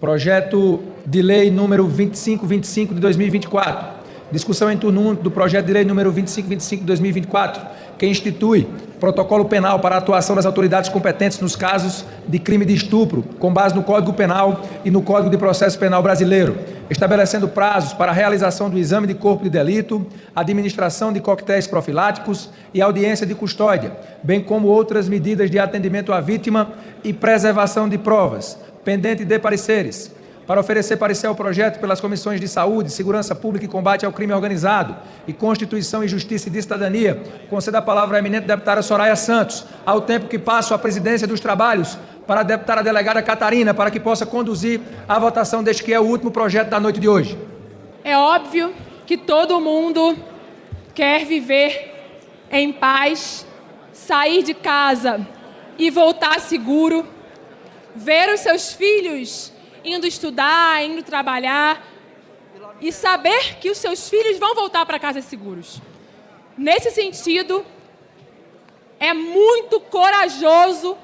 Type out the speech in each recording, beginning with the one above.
Projeto de lei número 2525 de 2024. Discussão em turno único do projeto de lei número 2525 de 2024, que institui protocolo penal para a atuação das autoridades competentes nos casos de crime de estupro, com base no Código Penal e no Código de Processo Penal brasileiro, estabelecendo prazos para a realização do exame de corpo de delito, administração de coquetéis profiláticos e audiência de custódia, bem como outras medidas de atendimento à vítima e preservação de provas, pendente de pareceres, para oferecer parecer ao projeto pelas comissões de Saúde, Segurança Pública e Combate ao Crime Organizado e Constituição e Justiça e de Cidadania, conceda a palavra à eminente deputada Soraya Santos, ao tempo que passo a presidência dos trabalhos para a deputada delegada Catarina, para que possa conduzir a votação deste que é o último projeto da noite de hoje. É óbvio que todo mundo quer viver em paz, sair de casa e voltar seguro, ver os seus filhos indo estudar, indo trabalhar e saber que os seus filhos vão voltar para casa seguros. Nesse sentido, é muito corajoso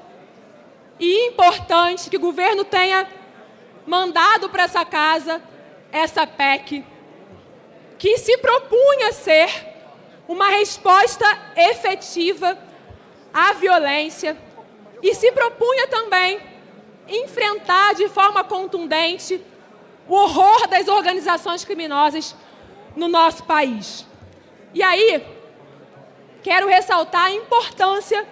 e importante que o governo tenha mandado para essa casa essa PEC, que se propunha ser uma resposta efetiva à violência e se propunha também enfrentar de forma contundente o horror das organizações criminosas no nosso país. E aí, quero ressaltar a importância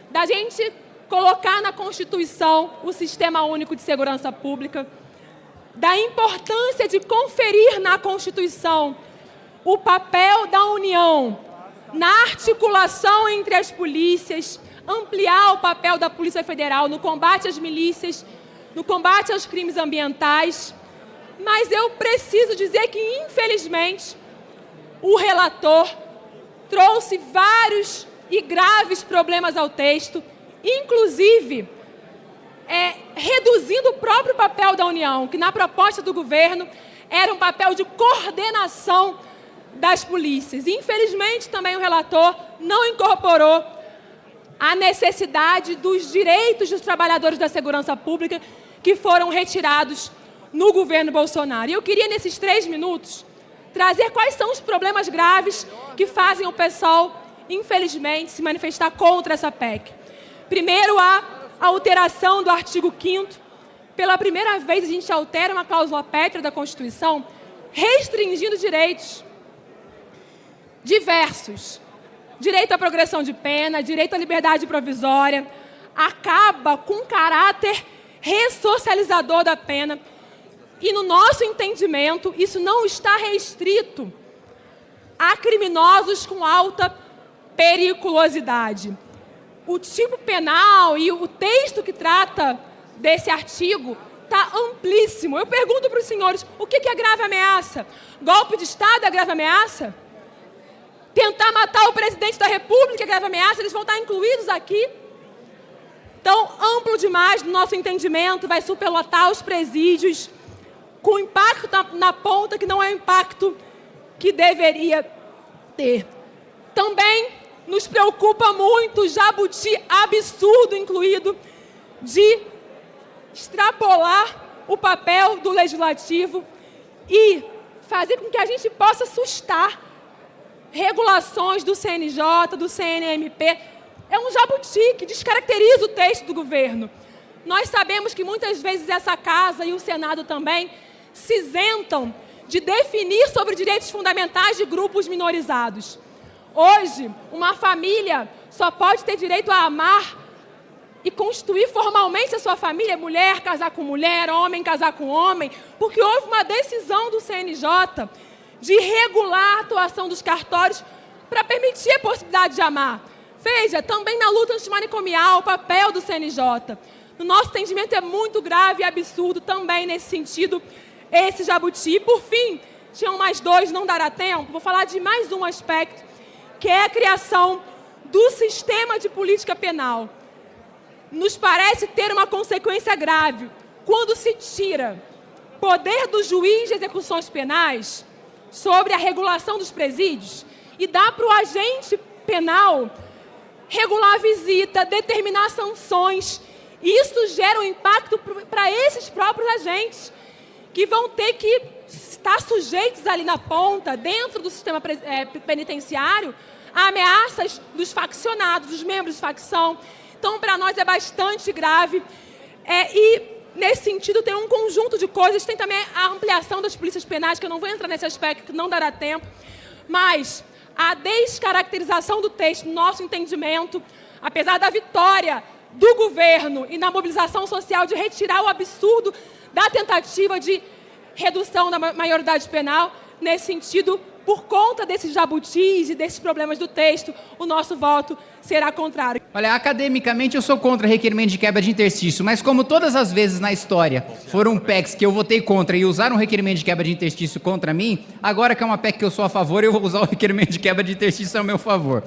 da gente colocar na Constituição o Sistema Único de Segurança Pública, da importância de conferir na Constituição o papel da União na articulação entre as polícias, ampliar o papel da Polícia Federal no combate às milícias, no combate aos crimes ambientais. Mas eu preciso dizer que, infelizmente, o relator trouxe vários e graves problemas ao texto, inclusive reduzindo o próprio papel da União, que na proposta do governo era um papel de coordenação das polícias. Infelizmente, também o relator não incorporou a necessidade dos direitos dos trabalhadores da segurança pública que foram retirados no governo Bolsonaro. E eu queria, nesses 3 minutos, trazer quais são os problemas graves que fazem o pessoal, infelizmente, se manifestar contra essa PEC. Primeiro, a alteração do artigo 5º. Pela primeira vez, a gente altera uma cláusula pétrea da Constituição, restringindo direitos diversos. Direito à progressão de pena, direito à liberdade provisória, acaba com o caráter ressocializador da pena. E, no nosso entendimento, isso não está restrito a criminosos com alta periculosidade. O tipo penal e o texto que trata desse artigo está amplíssimo. Eu pergunto para os senhores, o que é grave ameaça? Golpe de Estado é grave ameaça? Tentar matar o presidente da República é grave ameaça? Eles vão estar incluídos aqui? Então, amplo demais no nosso entendimento, vai superlotar os presídios, com impacto na ponta que não é o impacto que deveria ter. Também nos preocupa muito o jabuti absurdo incluído de extrapolar o papel do legislativo e fazer com que a gente possa sustar regulações do CNJ, do CNMP. É um jabuti que descaracteriza o texto do governo. Nós sabemos que muitas vezes essa casa e o Senado também se isentam de definir sobre direitos fundamentais de grupos minorizados. Hoje, uma família só pode ter direito a amar e constituir formalmente a sua família, mulher casar com mulher, homem casar com homem, porque houve uma decisão do CNJ de regular a atuação dos cartórios para permitir a possibilidade de amar. Veja, também na luta antimanicomial, o papel do CNJ. No nosso entendimento é muito grave e absurdo também nesse sentido, esse jabuti. E, por fim, tinham mais 2, não dará tempo, vou falar de mais um aspecto, que é a criação do sistema de política penal. Nos parece ter uma consequência grave quando se tira poder do juiz de execuções penais sobre a regulação dos presídios e dá para o agente penal regular a visita, determinar sanções Isso gera um impacto para esses próprios agentes, que vão ter que estar sujeitos ali na ponta, dentro do sistema penitenciário, a ameaças dos faccionados, dos membros de facção. Então, para nós é bastante grave. E, nesse sentido, tem um conjunto de coisas. Tem também a ampliação das polícias penais, que eu não vou entrar nesse aspecto, que não dará tempo. Mas a descaracterização do texto, no nosso entendimento, apesar da vitória do governo e na mobilização social de retirar o absurdo da tentativa de redução da maioridade penal, nesse sentido, por conta desses jabutis e desses problemas do texto, o nosso voto será contrário. Olha, academicamente eu sou contra requerimento de quebra de interstício, mas como todas as vezes na história foram PECs que eu votei contra e usaram um requerimento de quebra de interstício contra mim, agora que é uma PEC que eu sou a favor, eu vou usar o requerimento de quebra de interstício a meu favor.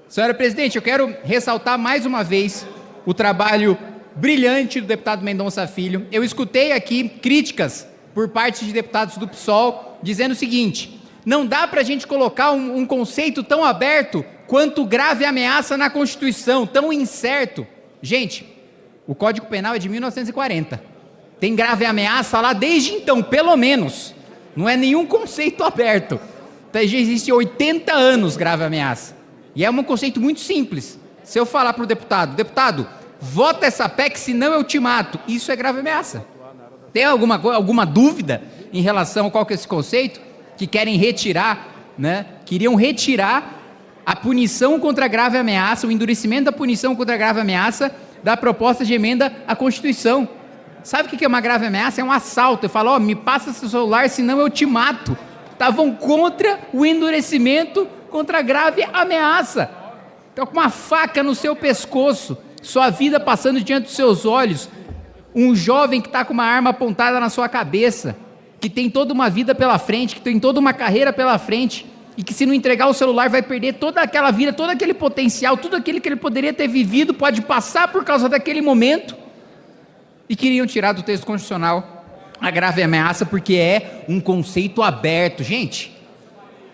Senhora Presidente, eu quero ressaltar mais uma vez o trabalho brilhante do deputado Mendonça Filho. Eu escutei aqui críticas por parte de deputados do PSOL dizendo o seguinte: não dá para a gente colocar um conceito tão aberto quanto grave ameaça na Constituição, tão incerto. Gente, o Código Penal é de 1940. Tem grave ameaça lá desde então, pelo menos. Não é nenhum conceito aberto. Já existe 80 anos grave ameaça. E é um conceito muito simples. Se eu falar para o deputado, vota essa PEC, senão eu te mato. Isso é grave ameaça. Tem alguma dúvida em relação a qual que é esse conceito? Que querem retirar, né? Queriam retirar a punição contra grave ameaça, o endurecimento da punição contra grave ameaça da proposta de emenda à Constituição. Sabe o que é uma grave ameaça? É um assalto. Eu falo, me passa seu celular, senão eu te mato. Estavam contra o endurecimento contra grave ameaça. Estão com uma faca no seu pescoço, sua vida passando diante dos seus olhos. Um jovem que está com uma arma apontada na sua cabeça, que tem toda uma vida pela frente, que tem toda uma carreira pela frente, e que se não entregar o celular vai perder toda aquela vida, todo aquele potencial, tudo aquilo que ele poderia ter vivido, pode passar por causa daquele momento, e queriam tirar do texto constitucional a grave ameaça, porque é um conceito aberto. Gente,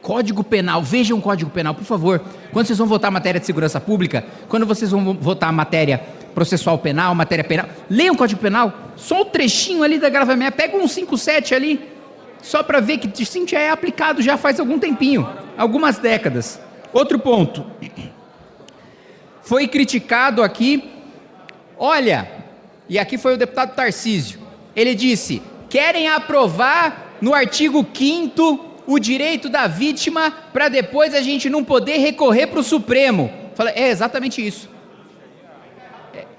Código Penal, vejam o Código Penal, por favor. Quando vocês vão votar matéria de segurança pública, quando vocês vão votar matéria processual penal, matéria penal, leiam o Código Penal, só o trechinho ali da grave ameaça, pega um 157 ali, só para ver que sim, já é aplicado já faz algum tempinho, algumas décadas. Outro ponto, foi criticado aqui, olha, e aqui foi o deputado Tarcísio, ele disse, querem aprovar no artigo 5º o direito da vítima para depois a gente não poder recorrer para o Supremo. Falei, é exatamente isso.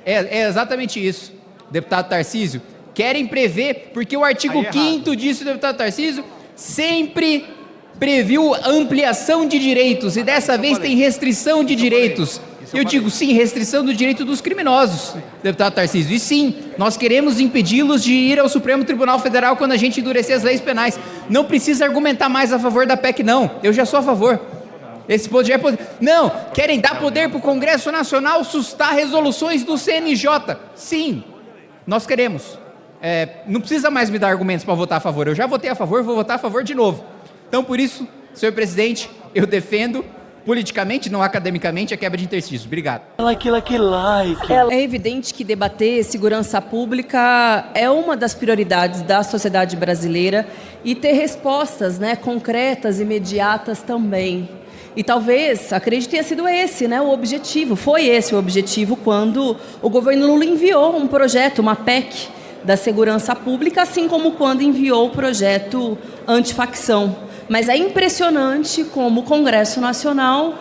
É exatamente isso, deputado Tarcísio. Querem prever, porque o artigo 5º disso, deputado Tarcísio, sempre previu ampliação de direitos, e dessa vez tem restrição de direitos. Eu digo sim, restrição do direito dos criminosos, deputado Tarcísio. E sim, nós queremos impedi-los de ir ao Supremo Tribunal Federal quando a gente endurecer as leis penais. Não precisa argumentar mais a favor da PEC, não. Eu já sou a favor. Esse poder é poder. Não, querem dar poder para o Congresso Nacional sustar resoluções do CNJ. Sim, nós queremos. Não precisa mais me dar argumentos para votar a favor. Eu já votei a favor, vou votar a favor de novo. Então, por isso, senhor presidente, eu defendo politicamente, não academicamente, a quebra de interstícios. Obrigado. É evidente que debater segurança pública é uma das prioridades da sociedade brasileira e ter respostas, concretas, imediatas também. E talvez, acredito, tenha sido esse, o objetivo. Foi esse o objetivo quando o governo Lula enviou um projeto, uma PEC da segurança pública, assim como quando enviou o projeto antifacção. Mas é impressionante como o Congresso Nacional,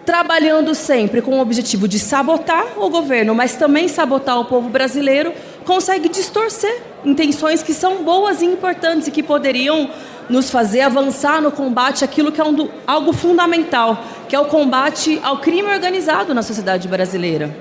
trabalhando sempre com o objetivo de sabotar o governo, mas também sabotar o povo brasileiro, consegue distorcer intenções que são boas e importantes e que poderiam nos fazer avançar no combate àquilo que é algo fundamental, que é o combate ao crime organizado na sociedade brasileira.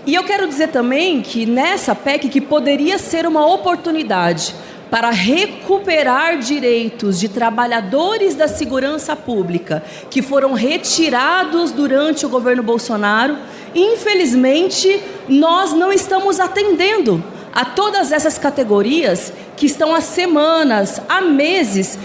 E eu quero dizer também que nessa PEC, que poderia ser uma oportunidade para recuperar direitos de trabalhadores da segurança pública que foram retirados durante o governo Bolsonaro, infelizmente, nós não estamos atendendo a todas essas categorias que estão há semanas, há meses,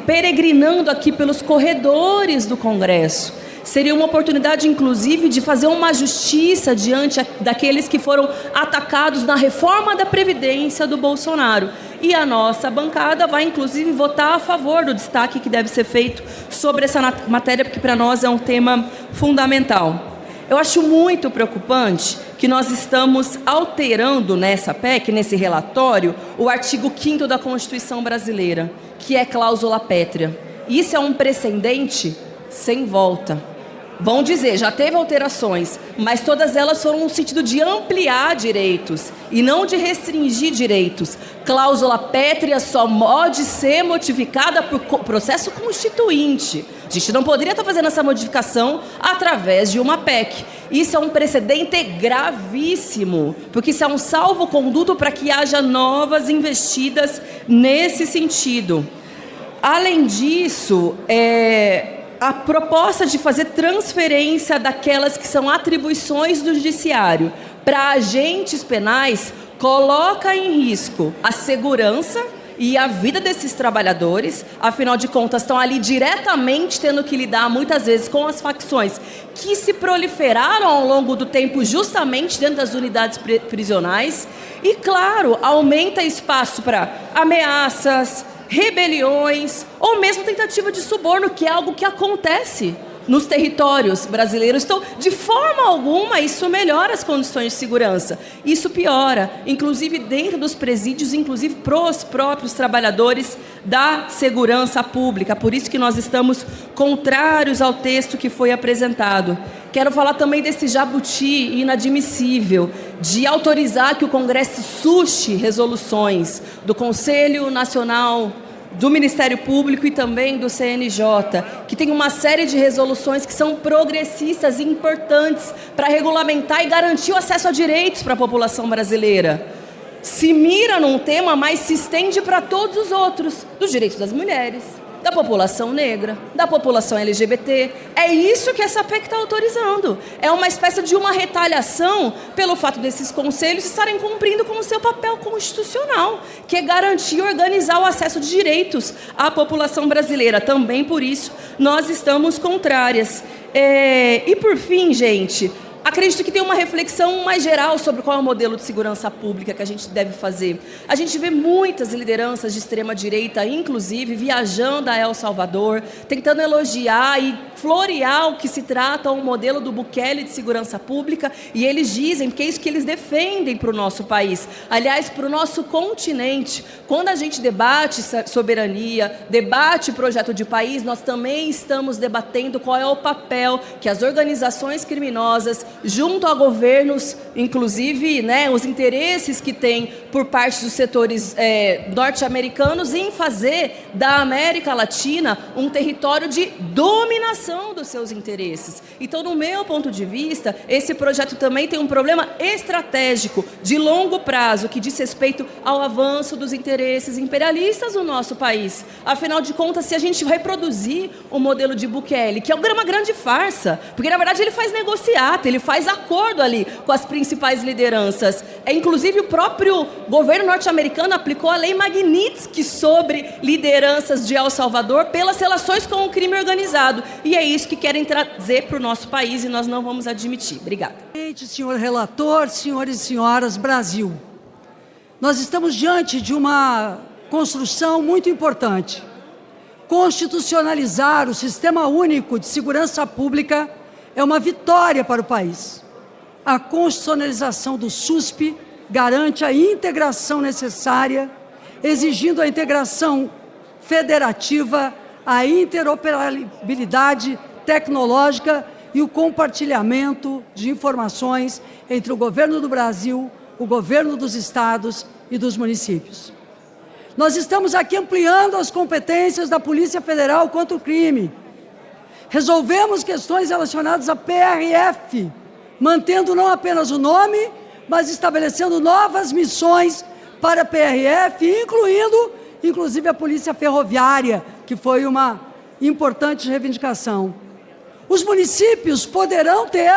peregrinando aqui pelos corredores do Congresso, Seria uma oportunidade, inclusive, de fazer uma justiça diante daqueles que foram atacados na reforma da Previdência do Bolsonaro. E a nossa bancada vai, inclusive, votar a favor do destaque que deve ser feito sobre essa matéria, porque para nós é um tema fundamental. Eu acho muito preocupante que nós estamos alterando nessa PEC, nesse relatório, o artigo 5º da Constituição brasileira, que é cláusula pétrea. Isso é um precedente sem volta. Vão dizer, já teve alterações, mas todas elas foram no sentido de ampliar direitos e não de restringir direitos. Cláusula pétrea só pode ser modificada por processo constituinte. A gente não poderia estar fazendo essa modificação através de uma PEC. Isso é um precedente gravíssimo, porque isso é um salvo-conduto para que haja novas investidas nesse sentido. Além disso, a proposta de fazer transferência daquelas que são atribuições do judiciário para agentes penais coloca em risco a segurança e a vida desses trabalhadores. Afinal de contas, estão ali diretamente tendo que lidar muitas vezes com as facções que se proliferaram ao longo do tempo justamente dentro das unidades prisionais. E, claro, aumenta espaço para ameaças, rebeliões ou mesmo tentativa de suborno, que é algo que acontece nos territórios brasileiros. Então, de forma alguma, isso melhora as condições de segurança. Isso piora, inclusive dentro dos presídios, inclusive para os próprios trabalhadores da segurança pública. Por isso que nós estamos contrários ao texto que foi apresentado. Quero falar também desse jabuti inadmissível de autorizar que o Congresso suste resoluções do Conselho Nacional do Ministério Público e também do CNJ, que tem uma série de resoluções que são progressistas e importantes para regulamentar e garantir o acesso a direitos para a população brasileira. Se mira num tema, mas se estende para todos os outros, dos direitos das mulheres, da população negra, da população LGBT. É isso que essa PEC está autorizando. É uma espécie de uma retaliação pelo fato desses conselhos estarem cumprindo com o seu papel constitucional, que é garantir e organizar o acesso de direitos à população brasileira. Também por isso nós estamos contrárias. E por fim, gente, acredito que tem uma reflexão mais geral sobre qual é o modelo de segurança pública que a gente deve fazer. A gente vê muitas lideranças de extrema-direita, inclusive, viajando a El Salvador, tentando elogiar e florear o que se trata um modelo do Bukele de segurança pública, e eles dizem que é isso que eles defendem para o nosso país. Aliás, para o nosso continente. Quando a gente debate soberania, debate projeto de país, nós também estamos debatendo qual é o papel que as organizações criminosas, junto a governos, inclusive, né, os interesses que tem por parte dos setores norte-americanos em fazer da América Latina um território de dominação dos seus interesses. Então, no meu ponto de vista, esse projeto também tem um problema estratégico de longo prazo que diz respeito ao avanço dos interesses imperialistas no nosso país. Afinal de contas, se a gente reproduzir o modelo de Bukele, que é uma grande farsa, porque na verdade ele faz negociata, ele faz acordo ali com as principais lideranças. Inclusive o próprio governo norte-americano aplicou a lei Magnitsky sobre lideranças de El Salvador pelas relações com o crime organizado. E é isso que querem trazer para o nosso país e nós não vamos admitir. Obrigada. Senhor relator, senhores e senhoras, Brasil. Nós estamos diante de uma construção muito importante. Constitucionalizar o Sistema Único de Segurança Pública é uma vitória para o país. A constitucionalização do SUSP garante a integração necessária, exigindo a integração federativa, a interoperabilidade tecnológica e o compartilhamento de informações entre o governo do Brasil, o governo dos estados e dos municípios. Nós estamos aqui ampliando as competências da Polícia Federal contra o crime. Resolvemos questões relacionadas à PRF, mantendo não apenas o nome, mas estabelecendo novas missões para a PRF, inclusive a Polícia Ferroviária, que foi uma importante reivindicação. Os municípios poderão ter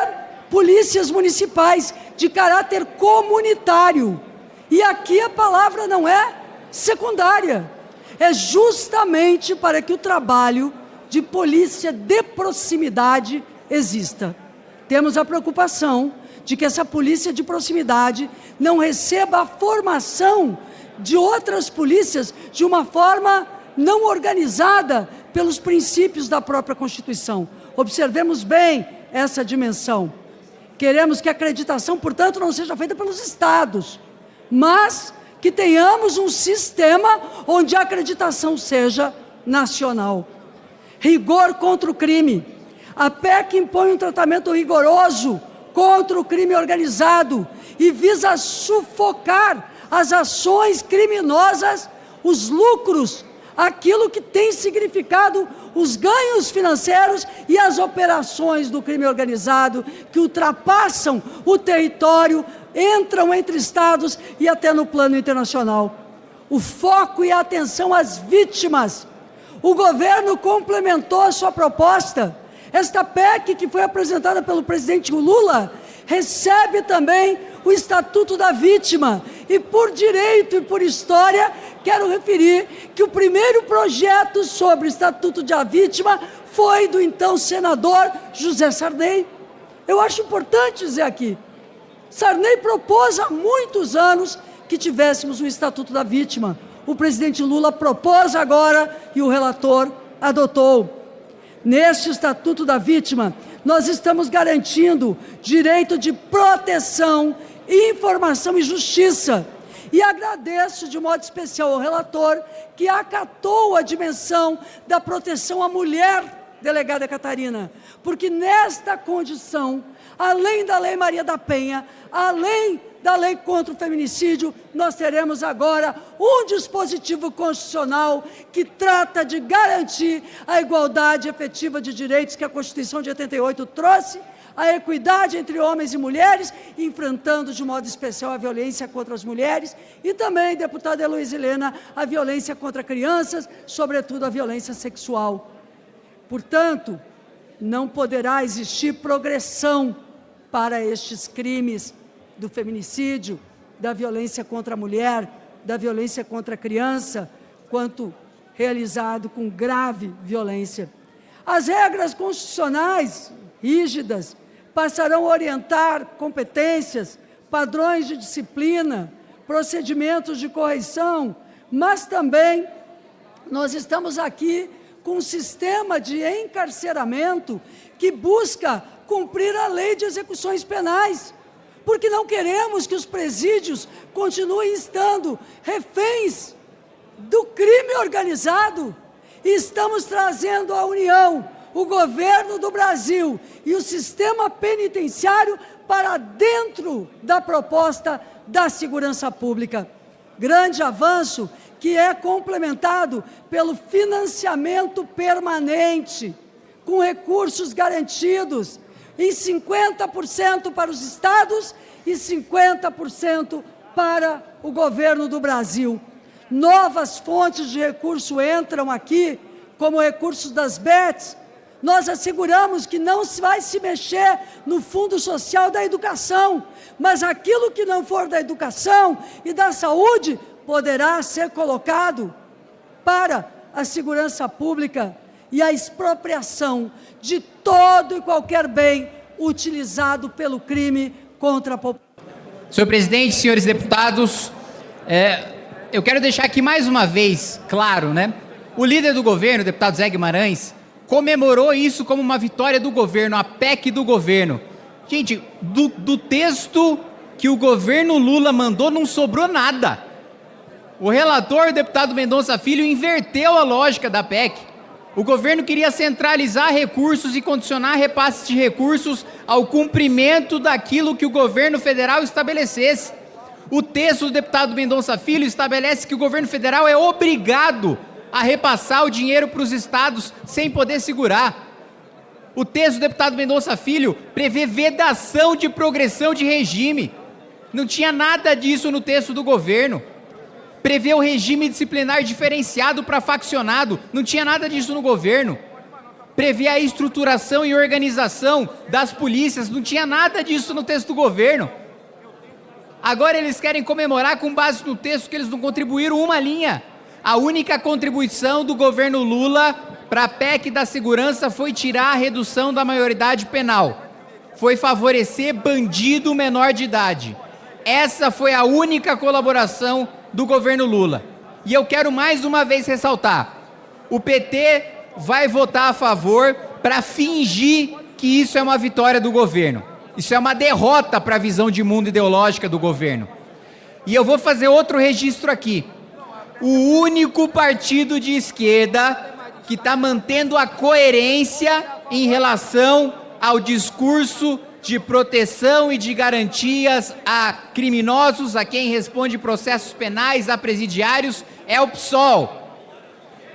polícias municipais de caráter comunitário. E aqui a palavra não é secundária. É justamente para que o trabalho de polícia de proximidade exista. Temos a preocupação de que essa polícia de proximidade não receba a formação de outras polícias de uma forma não organizada pelos princípios da própria Constituição. Observemos bem essa dimensão. Queremos que a acreditação, portanto, não seja feita pelos estados, mas que tenhamos um sistema onde a acreditação seja nacional. Rigor contra o crime. A PEC impõe um tratamento rigoroso contra o crime organizado e visa sufocar as ações criminosas, os lucros, aquilo que tem significado os ganhos financeiros e as operações do crime organizado que ultrapassam o território, entram entre estados e até no plano internacional. O foco e a atenção às vítimas. O governo complementou a sua proposta. Esta PEC, que foi apresentada pelo presidente Lula, recebe também o Estatuto da Vítima. E por direito e por história, quero referir que o primeiro projeto sobre o Estatuto da Vítima foi do então senador José Sarney. Eu acho importante dizer aqui, Sarney propôs há muitos anos que tivéssemos o Estatuto da Vítima. O presidente Lula propôs agora e o relator adotou. Neste Estatuto da Vítima, nós estamos garantindo direito de proteção, informação e justiça. E agradeço de modo especial ao relator que acatou a dimensão da proteção à mulher, delegada Catarina, porque nesta condição, além da Lei Maria da Penha, além da lei contra o feminicídio, nós teremos agora um dispositivo constitucional que trata de garantir a igualdade efetiva de direitos que a Constituição de 88 trouxe, a equidade entre homens e mulheres, enfrentando de modo especial a violência contra as mulheres e também, deputada Heloísa Helena, a violência contra crianças, sobretudo a violência sexual. Portanto, não poderá existir progressão para estes crimes do feminicídio, da violência contra a mulher, da violência contra a criança, quanto realizado com grave violência. As regras constitucionais rígidas passarão a orientar competências, padrões de disciplina, procedimentos de correição, mas também nós estamos aqui com um sistema de encarceramento que busca cumprir a lei de execuções penais, porque não queremos que os presídios continuem estando reféns do crime organizado. E estamos trazendo a União, o governo do Brasil e o sistema penitenciário para dentro da proposta da segurança pública. Grande avanço que é complementado pelo financiamento permanente, com recursos garantidos, em 50% para os estados e 50% para o governo do Brasil. Novas fontes de recurso entram aqui, como recursos das BETs. Nós asseguramos que não vai se mexer no Fundo Social da Educação, mas aquilo que não for da educação e da saúde poderá ser colocado para a segurança pública e a expropriação de todo e qualquer bem utilizado pelo crime contra a população. Senhor presidente, senhores deputados, eu quero deixar aqui mais uma vez claro, né? O líder do governo, o deputado Zé Guimarães, comemorou isso como uma vitória do governo, a PEC do governo. Gente, do texto que o governo Lula mandou não sobrou nada. O relator, o deputado Mendonça Filho, inverteu a lógica da PEC. O governo queria centralizar recursos e condicionar repasses de recursos ao cumprimento daquilo que o governo federal estabelecesse. O texto do deputado Mendonça Filho estabelece que o governo federal é obrigado a repassar o dinheiro para os estados sem poder segurar. O texto do deputado Mendonça Filho prevê vedação de progressão de regime. Não tinha nada disso no texto do governo. Prevê o regime disciplinar diferenciado para faccionado. Não tinha nada disso no governo. Prevê a estruturação e organização das polícias. Não tinha nada disso no texto do governo. Agora eles querem comemorar com base no texto que eles não contribuíram uma linha. A única contribuição do governo Lula para a PEC da segurança foi tirar a redução da maioridade penal. Foi favorecer bandido menor de idade. Essa foi a única colaboração do governo Lula. E eu quero mais uma vez ressaltar, o PT vai votar a favor para fingir que isso é uma vitória do governo. Isso é uma derrota para a visão de mundo ideológica do governo. E eu vou fazer outro registro aqui. O único partido de esquerda que está mantendo a coerência em relação ao discurso de proteção e de garantias a criminosos, a quem responde processos penais, a presidiários, é o PSOL.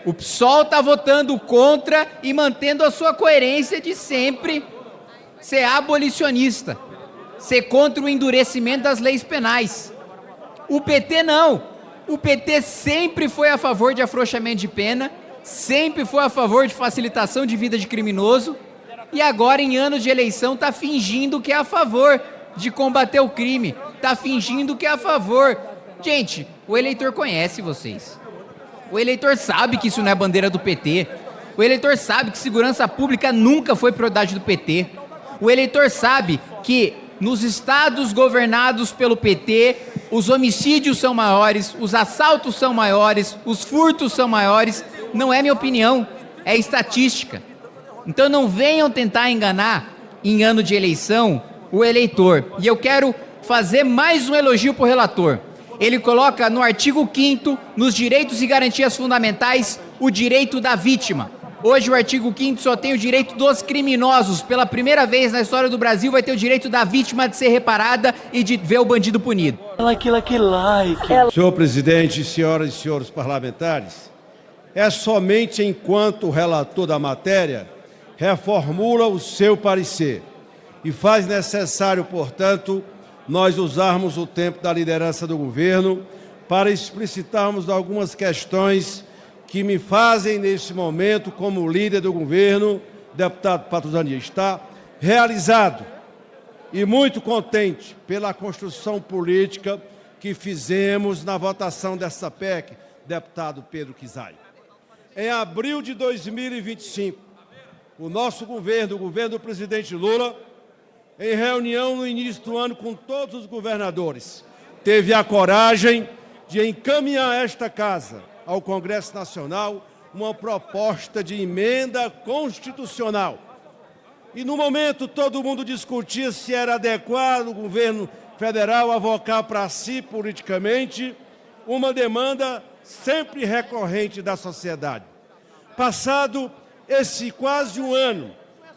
O PSOL está votando contra e mantendo a sua coerência de sempre ser abolicionista, ser contra o endurecimento das leis penais. O PT não. O PT sempre foi a favor de afrouxamento de pena, sempre foi a favor de facilitação de vida de criminoso e agora, em anos de eleição, está fingindo que é a favor de combater o crime, está fingindo que é a favor. Gente, o eleitor conhece vocês. O eleitor sabe que isso não é bandeira do PT. O eleitor sabe que segurança pública nunca foi prioridade do PT. O eleitor sabe que nos estados governados pelo PT, os homicídios são maiores, os assaltos são maiores, os furtos são maiores. Não é minha opinião, é estatística. Então não venham tentar enganar, em ano de eleição, o eleitor. E eu quero fazer mais um elogio para o relator. Ele coloca no artigo 5º, nos direitos e garantias fundamentais, o direito da vítima. Hoje o artigo 5º só tem o direito dos criminosos. Pela primeira vez na história do Brasil vai ter o direito da vítima de ser reparada e de ver o bandido punido. Senhor presidente, senhoras e senhores parlamentares, é somente enquanto o relator da matéria reformula o seu parecer e faz necessário, portanto, nós usarmos o tempo da liderança do governo para explicitarmos algumas questões que me fazem, nesse momento, como líder do governo, deputado Patrusania, estar realizado e muito contente pela construção política que fizemos na votação dessa PEC, deputado Pedro Kizai. Em abril de 2025, o nosso governo, o governo do presidente Lula, em reunião no início do ano com todos os governadores, teve a coragem de encaminhar a esta casa, ao Congresso Nacional, uma proposta de emenda constitucional. E no momento todo mundo discutia se era adequado o governo federal avocar para si politicamente uma demanda sempre recorrente da sociedade. Passado esse quase um ano,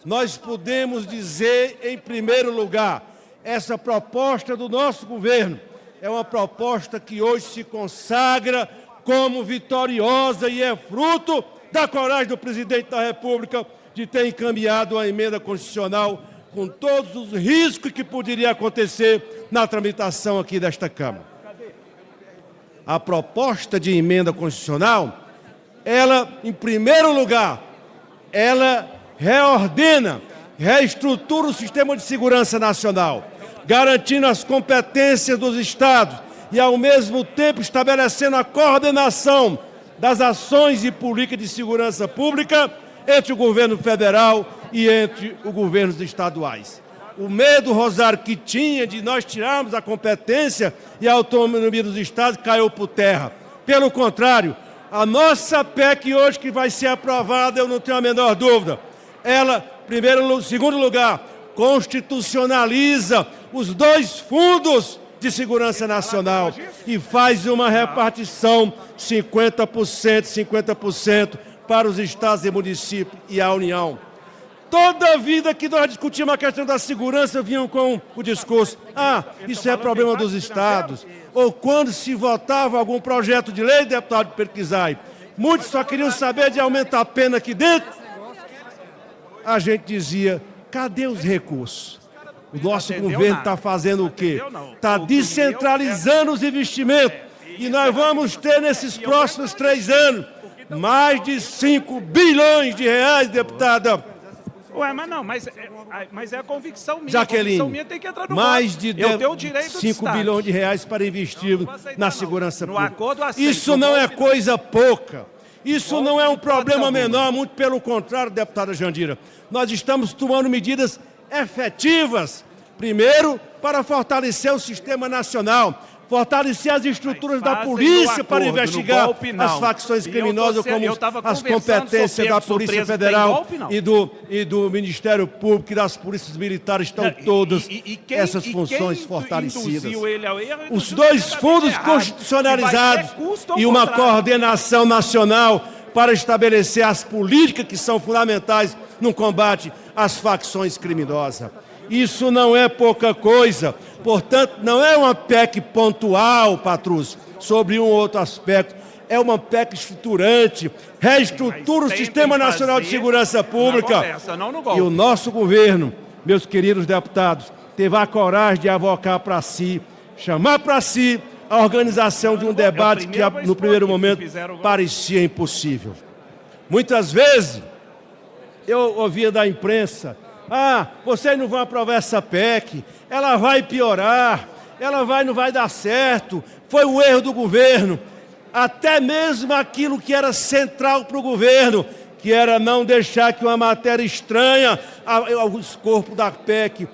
nós podemos dizer, em primeiro lugar, essa proposta do nosso governo é uma proposta que hoje se consagra como vitoriosa e é fruto da coragem do presidente da República de ter encaminhado a emenda constitucional com todos os riscos que poderia acontecer na tramitação aqui desta Câmara. A proposta de emenda constitucional, ela, em primeiro lugar, ela reordena, reestrutura o sistema de segurança nacional, garantindo as competências dos estados e, ao mesmo tempo, estabelecendo a coordenação das ações e políticas de segurança pública entre o governo federal e entre os governos estaduais. O medo, Rosário, que tinha de nós tirarmos a competência e a autonomia dos estados caiu por terra. Pelo contrário, a nossa PEC hoje que vai ser aprovada, eu não tenho a menor dúvida, ela, segundo lugar, constitucionaliza os dois fundos de segurança nacional e faz uma repartição 50%, 50% para os estados e municípios e a União. Toda a vida que nós discutimos a questão da segurança, vinham com o discurso, isso é problema dos estados. Ou quando se votava algum projeto de lei, deputado Pedro Kizai, muitos só queriam saber de aumentar a pena aqui dentro. A gente dizia, cadê os recursos? O nosso governo está fazendo o quê? Está descentralizando os investimentos. E nós vamos ter, nesses próximos 3 anos, mais de 5 bilhões de reais, deputada. Ué, mas é a convicção minha. Jaqueline, a convicção minha tem que entrar no mais voto. de Eu tenho o direito de 5 bilhões de reais para investir na segurança pública. No acordo aceito. Isso não é coisa pouca. Isso não é um problema menor, muito pelo contrário, deputada Jandira. Nós estamos tomando medidas efetivas, primeiro, para fortalecer o sistema nacional, fortalecer as estruturas da polícia para investigar as facções criminosas, como as competências da Polícia Federal e do Ministério Público e das polícias militares estão todas essas funções fortalecidas. Os 2 fundos constitucionalizados e uma coordenação nacional para estabelecer as políticas que são fundamentais no combate às facções criminosas. Isso não é pouca coisa, portanto, não é uma PEC pontual, Patrus, sobre um ou outro aspecto. É uma PEC estruturante, reestrutura o Sistema Nacional de Segurança Pública. E o nosso governo, meus queridos deputados, teve a coragem de avocar para si, chamar para si a organização de um debate que, no primeiro momento, parecia impossível. Muitas vezes, eu ouvia da imprensa: vocês não vão aprovar essa PEC, ela vai piorar, não vai dar certo, foi um erro do governo. Até mesmo aquilo que era central para o governo, que era não deixar que uma matéria estranha ao escopo da PEC,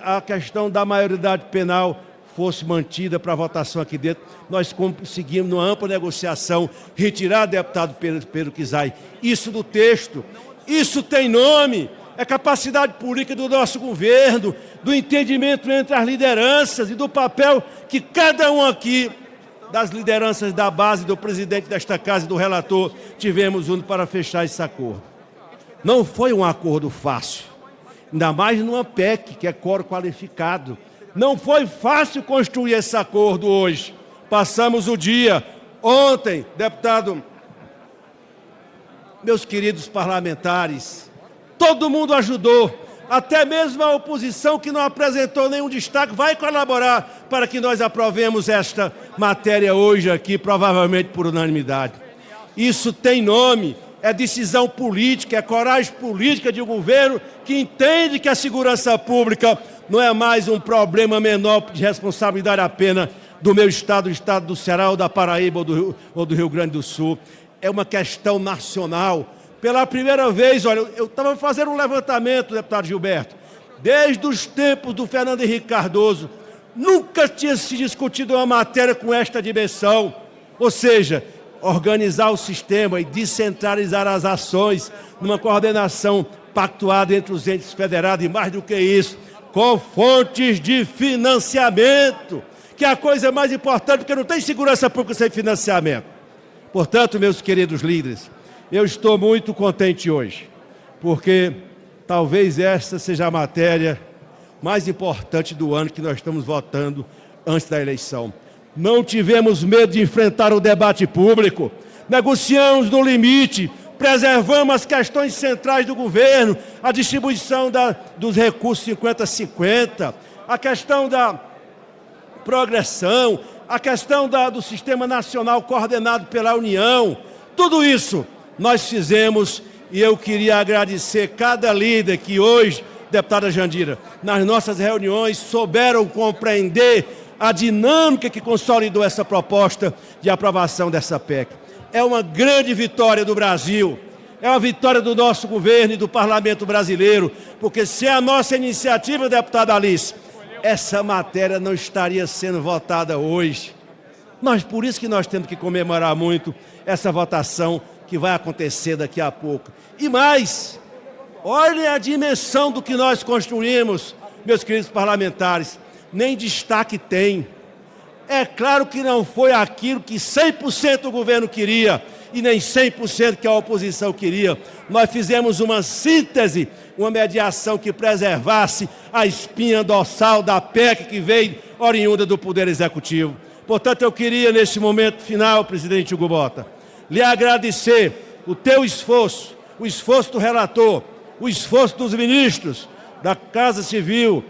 a questão da maioridade penal, fosse mantida para votação aqui dentro. Nós conseguimos, numa ampla negociação, retirar o deputado Pedro Kizai isso do texto. Isso tem nome. É capacidade política do nosso governo, do entendimento entre as lideranças e do papel que cada um aqui, das lideranças da base, do presidente desta casa e do relator, tivemos junto para fechar esse acordo. Não foi um acordo fácil, ainda mais numa PEC, que é quórum qualificado. Não foi fácil construir esse acordo hoje. Passamos o dia. Ontem, deputado, meus queridos parlamentares, todo mundo ajudou, até mesmo a oposição, que não apresentou nenhum destaque, vai colaborar para que nós aprovemos esta matéria hoje aqui, provavelmente por unanimidade. Isso tem nome, é decisão política, é coragem política de um governo que entende que a segurança pública não é mais um problema menor de responsabilidade apenas do meu estado, do estado do Ceará, ou da Paraíba, ou do Rio Grande do Sul. É uma questão nacional. Pela primeira vez, olha, eu estava fazendo um levantamento, deputado Gilberto, desde os tempos do Fernando Henrique Cardoso, nunca tinha se discutido uma matéria com esta dimensão, ou seja, organizar o sistema e descentralizar as ações numa coordenação pactuada entre os entes federados, e mais do que isso, com fontes de financiamento, que é a coisa mais importante, porque não tem segurança pública sem financiamento. Portanto, meus queridos líderes, eu estou muito contente hoje, porque talvez esta seja a matéria mais importante do ano que nós estamos votando antes da eleição. Não tivemos medo de enfrentar o debate público, negociamos no limite, preservamos as questões centrais do governo, a distribuição dos recursos 50-50, a questão da progressão, a questão do Sistema Nacional coordenado pela União. Tudo isso nós fizemos, e eu queria agradecer cada líder que hoje, deputada Jandira, nas nossas reuniões souberam compreender a dinâmica que consolidou essa proposta de aprovação dessa PEC. É uma grande vitória do Brasil, é uma vitória do nosso governo e do parlamento brasileiro, porque se a nossa iniciativa, deputada Alice, essa matéria não estaria sendo votada hoje. Por isso que nós temos que comemorar muito essa votação que vai acontecer daqui a pouco. E mais, olhem a dimensão do que nós construímos, meus queridos parlamentares, nem destaque tem. É claro que não foi aquilo que 100% o governo queria e nem 100% que a oposição queria. Nós fizemos uma síntese, uma mediação que preservasse a espinha dorsal da PEC que veio oriunda do Poder Executivo. Portanto, eu queria, nesse momento final, presidente Hugo Bota, lhe agradecer o teu esforço, o esforço do relator, o esforço dos ministros da Casa Civil,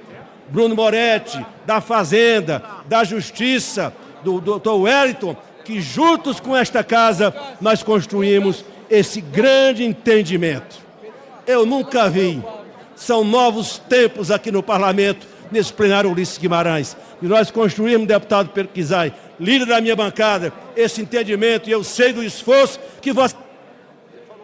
Bruno Moretti, da Fazenda, da Justiça, do doutor Wellington, que juntos com esta casa nós construímos esse grande entendimento. Eu nunca vi, são novos tempos aqui no parlamento, nesse plenário Ulisses Guimarães, e nós construímos, deputado Pedro Kizai, líder da minha bancada, esse entendimento, e eu sei do esforço que você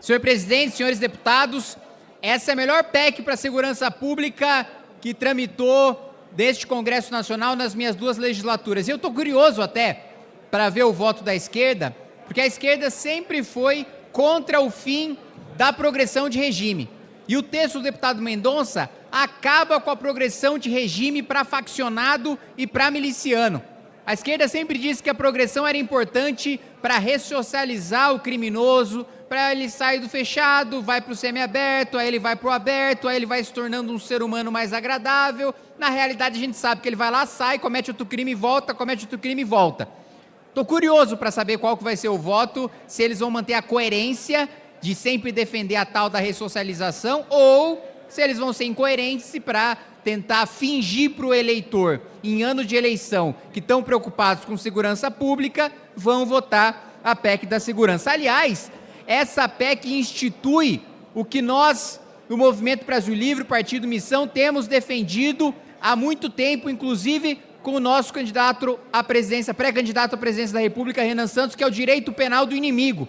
Senhor presidente, senhores deputados, essa é a melhor PEC para a segurança pública que tramitou deste Congresso Nacional nas minhas 2 legislaturas. E eu estou curioso até para ver o voto da esquerda, porque a esquerda sempre foi contra o fim da progressão de regime. E o texto do deputado Mendonça acaba com a progressão de regime para faccionado e para miliciano. A esquerda sempre disse que a progressão era importante para ressocializar o criminoso, para ele sair do fechado, vai para o semiaberto, aí ele vai para o aberto, aí ele vai se tornando um ser humano mais agradável. Na realidade, a gente sabe que ele vai lá, sai, comete outro crime e volta, comete outro crime e volta. Estou curioso para saber qual que vai ser o voto, se eles vão manter a coerência de sempre defender a tal da ressocialização ou se eles vão ser incoerentes e para tentar fingir para o eleitor, em ano de eleição, que estão preocupados com segurança pública, vão votar a PEC da segurança. Aliás, essa PEC institui o que nós, do Movimento Brasil Livre, Partido Missão, temos defendido há muito tempo, inclusive com o nosso candidato à presidência, pré-candidato à presidência da República, Renan Santos, que é o direito penal do inimigo.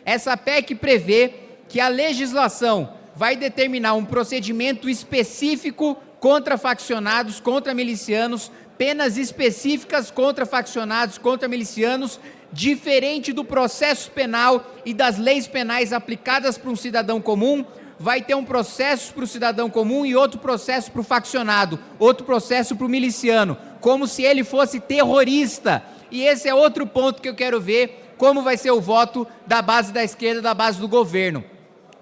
Essa PEC prevê que a legislação vai determinar um procedimento específico contra faccionados, contra milicianos, penas específicas contra faccionados, contra milicianos, diferente do processo penal e das leis penais aplicadas para um cidadão comum. Vai ter um processo para o cidadão comum e outro processo para o faccionado, outro processo para o miliciano, como se ele fosse terrorista. E esse é outro ponto que eu quero ver, como vai ser o voto da base da esquerda, da base do governo.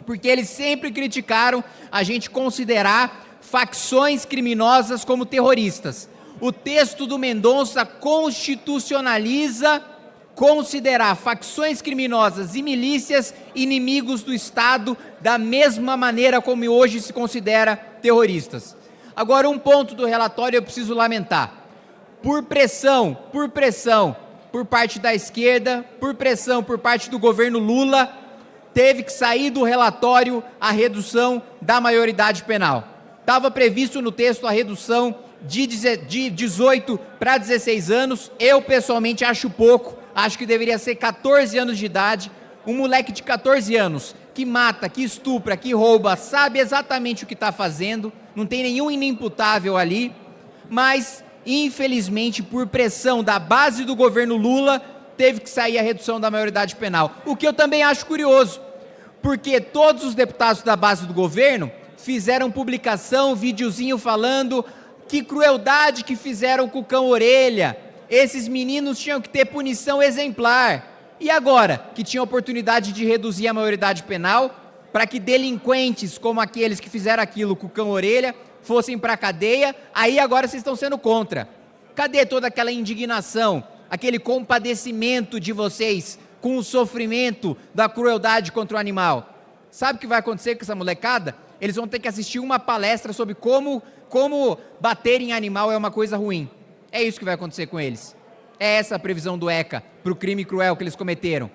Porque eles sempre criticaram a gente considerar facções criminosas como terroristas. O texto do Mendonça constitucionaliza considerar facções criminosas e milícias inimigos do Estado da mesma maneira como hoje se considera terroristas. Agora, um ponto do relatório eu preciso lamentar. Por pressão por parte da esquerda, por pressão por parte do governo Lula, teve que sair do relatório a redução da maioridade penal. Estava previsto no texto a redução de 18 para 16 anos, eu pessoalmente acho pouco, acho que deveria ser 14 anos de idade. Um moleque de 14 anos que mata, que estupra, que rouba, sabe exatamente o que está fazendo, não tem nenhum inimputável ali, mas infelizmente por pressão da base do governo Lula, teve que sair a redução da maioridade penal. O que eu também acho curioso, porque todos os deputados da base do governo fizeram publicação, videozinho falando que crueldade que fizeram com o cão orelha, esses meninos tinham que ter punição exemplar. E agora, que tinha oportunidade de reduzir a maioridade penal, para que delinquentes como aqueles que fizeram aquilo com o cão orelha fossem para a cadeia, aí agora vocês estão sendo contra. Cadê toda aquela indignação, aquele compadecimento de vocês com o sofrimento da crueldade contra o animal? Sabe o que vai acontecer com essa molecada? Eles vão ter que assistir uma palestra sobre como bater em animal é uma coisa ruim. É isso que vai acontecer com eles. É essa a previsão do ECA para o crime cruel que eles cometeram.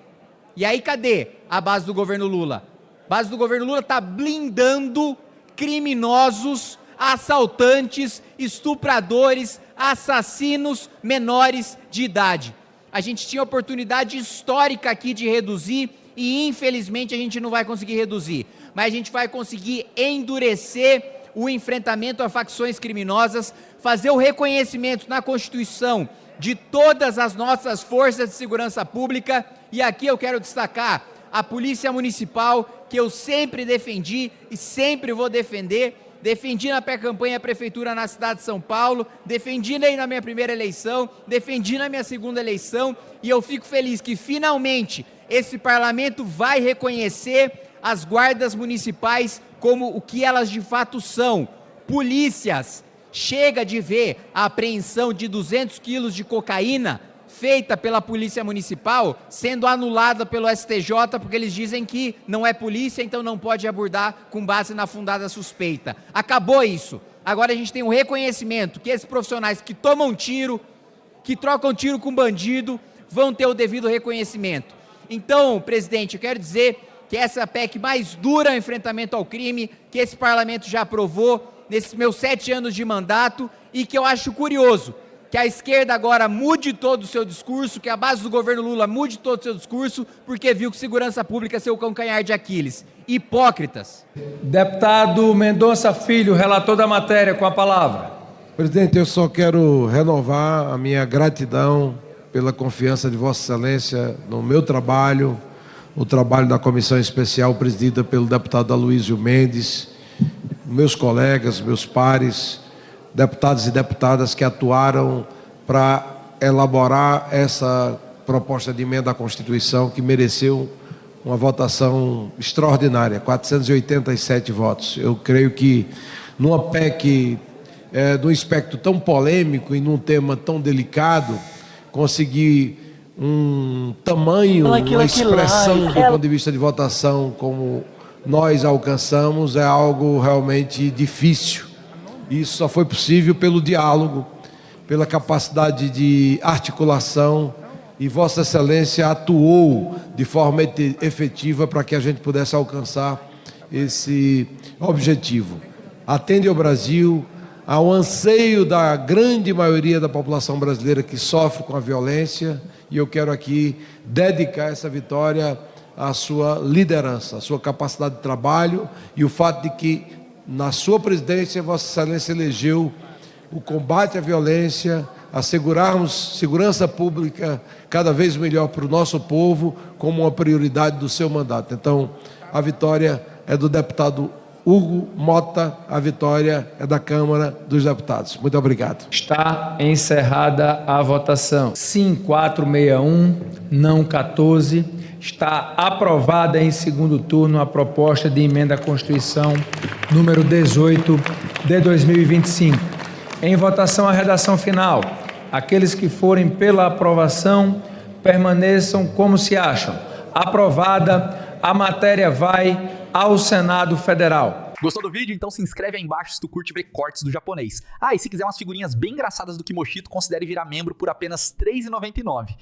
E aí cadê a base do governo Lula? A base do governo Lula está blindando criminosos, assaltantes, estupradores, assassinos menores de idade. A gente tinha oportunidade histórica aqui de reduzir e infelizmente a gente não vai conseguir reduzir. Mas a gente vai conseguir endurecer o enfrentamento a facções criminosas, fazer o reconhecimento na Constituição de todas as nossas forças de segurança pública. E aqui eu quero destacar a Polícia Municipal, que eu sempre defendi e sempre vou defender. Defendi na pré-campanha a Prefeitura na cidade de São Paulo, defendi aí na minha primeira eleição, defendi na minha segunda eleição, e eu fico feliz que finalmente esse parlamento vai reconhecer as guardas municipais como o que elas de fato são, polícias. Chega de ver a apreensão de 200 quilos de cocaína feita pela Polícia Municipal sendo anulada pelo STJ, porque eles dizem que não é polícia, então não pode abordar com base na fundada suspeita. Acabou isso. Agora a gente tem um reconhecimento que esses profissionais que tomam tiro, que trocam tiro com bandido, vão ter o devido reconhecimento. Então, presidente, eu quero dizer que essa é a PEC mais dura no enfrentamento ao crime, que esse parlamento já aprovou nesses meus 7 anos de mandato, e que eu acho curioso que a esquerda agora mude todo o seu discurso, que a base do governo Lula mude todo o seu discurso, porque viu que segurança pública é seu calcanhar de Aquiles. Hipócritas. Deputado Mendonça Filho, relator da matéria, com a palavra. Presidente, eu só quero renovar a minha gratidão pela confiança de Vossa Excelência no meu trabalho, o trabalho da comissão especial presidida pelo deputado Aloysio Mendes, meus colegas, meus pares, deputados e deputadas que atuaram para elaborar essa proposta de emenda à Constituição que mereceu uma votação extraordinária, 487 votos. Eu creio que numa PEC num espectro tão polêmico e num tema tão delicado, conseguir um tamanho, uma expressão do ponto de vista de votação como nós alcançamos é algo realmente difícil. Isso só foi possível pelo diálogo, pela capacidade de articulação, e Vossa Excelência atuou de forma efetiva para que a gente pudesse alcançar esse objetivo. Atende ao Brasil, ao anseio da grande maioria da população brasileira que sofre com a violência, e eu quero aqui dedicar essa vitória à sua liderança, à sua capacidade de trabalho e o fato de que, na sua presidência, Vossa Excelência elegeu o combate à violência, assegurarmos segurança pública cada vez melhor para o nosso povo como uma prioridade do seu mandato. Então, a vitória é do deputado Hugo Mota, a vitória é da Câmara dos Deputados. Muito obrigado. Está encerrada a votação. Sim, 461, não 14. Está aprovada em segundo turno a proposta de emenda à Constituição número 18 de 2025. Em votação a redação final. Aqueles que forem pela aprovação permaneçam como se acham. Aprovada, a matéria vai ao Senado Federal. Gostou do vídeo? Então se inscreve aí embaixo se tu curte ver cortes do japonês. Ah, e se quiser umas figurinhas bem engraçadas do Kimoshito, considere virar membro por apenas R$ 3,99.